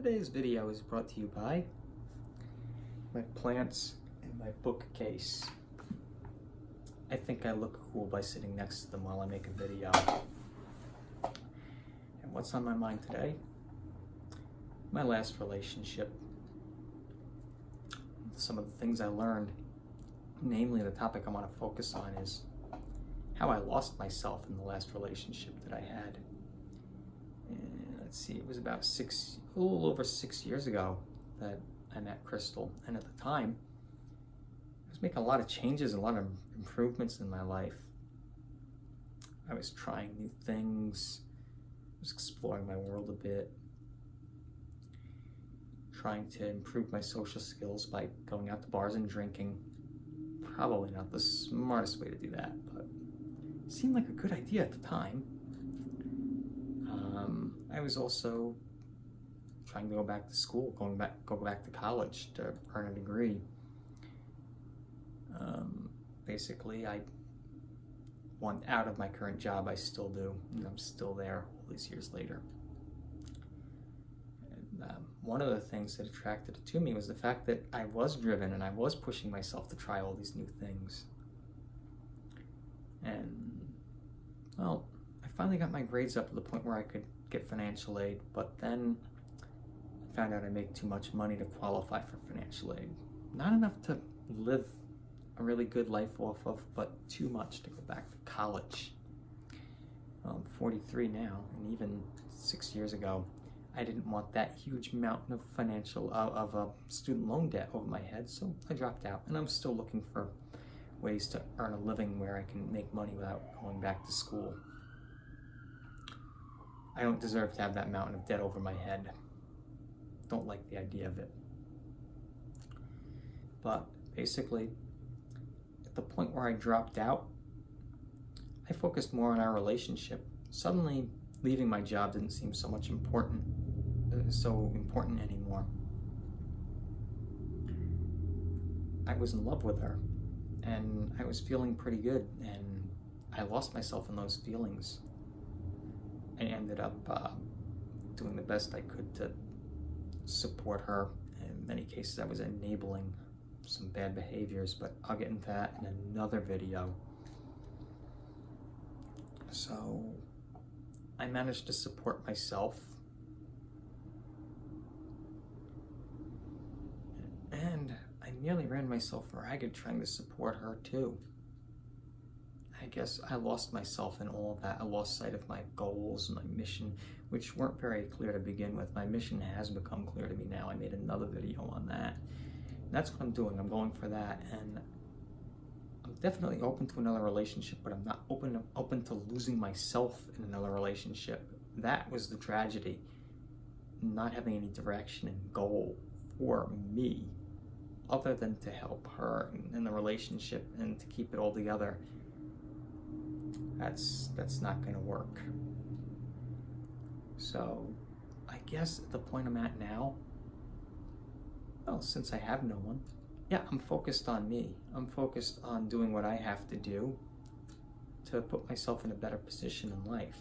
Today's video is brought to you by my plants and my bookcase. I think I look cool by sitting next to them while I make a video. And what's on my mind today? My last relationship. Some of the things I learned, namely the topic I want to focus on is how I lost myself in the last relationship that I had. And let's see, it was about a little over 6 years ago that I met Crystal, and at the time I was making a lot of changes, a lot of improvements in my life. I was trying new things, I was exploring my world a bit, trying to improve my social skills by going out to bars and drinking. Probably not the smartest way to do that, but it seemed like a good idea at the time. I was also trying to go back to school, go back to college to earn a degree. Basically, I want out of my current job. I still do, and I'm still there all these years later. And one of the things that attracted it to me was the fact that I was driven and I was pushing myself to try all these new things. And, well, I finally got my grades up to the point where I could get financial aid, but then I found out I make too much money to qualify for financial aid. Not enough to live a really good life off of, but too much to go back to college. I'm 43 now, and even 6 years ago, I didn't want that huge mountain of student loan debt over my head, so I dropped out, and I'm still looking for ways to earn a living where I can make money without going back to school. I don't deserve to have that mountain of debt over my head. Don't like the idea of it. But basically, at the point where I dropped out, I focused more on our relationship. Suddenly, leaving my job didn't seem so important anymore. I was in love with her, and I was feeling pretty good, and I lost myself in those feelings. I ended up doing the best I could to support her. In many cases, I was enabling some bad behaviors, but I'll get into that in another video. So I managed to support myself, and I nearly ran myself ragged trying to support her too. I guess I lost myself in all of that. I lost sight of my goals and my mission, which weren't very clear to begin with. My mission has become clear to me now. I made another video on that. And that's what I'm doing. I'm going for that, and I'm definitely open to another relationship, but I'm not open to losing myself in another relationship. That was the tragedy. Not having any direction and goal for me, other than to help her in the relationship and to keep it all together. That's not going to work. So I guess at the point I'm at now, well, since I have no one, yeah, I'm focused on me. I'm focused on doing what I have to do to put myself in a better position in life.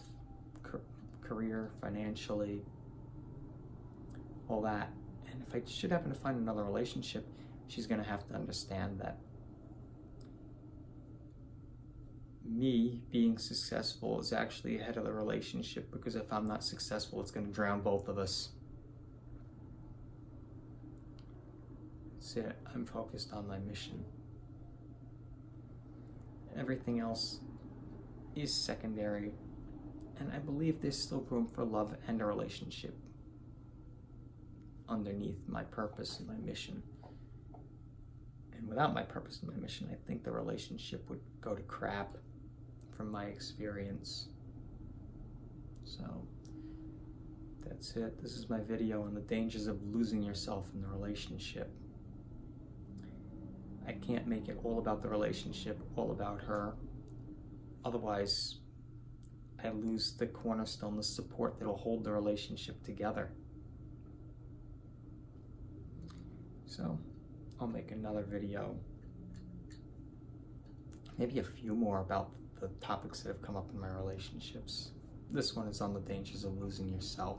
Career, financially, all that. And if I should happen to find another relationship, she's going to have to understand that me being successful is actually ahead of the relationship, because if I'm not successful, it's going to drown both of us. That's it. I'm focused on my mission. Everything else is secondary, and I believe there's still room for love and a relationship underneath my purpose and my mission. And without my purpose and my mission, I think the relationship would go to crap, from my experience. So that's it. This is my video on the dangers of losing yourself in the relationship. I can't make it all about the relationship, all about her. Otherwise, I lose the cornerstone, the support that will hold the relationship together. So I'll make another video, maybe a few more about the topics that have come up in my relationships. This one is on the dangers of losing yourself.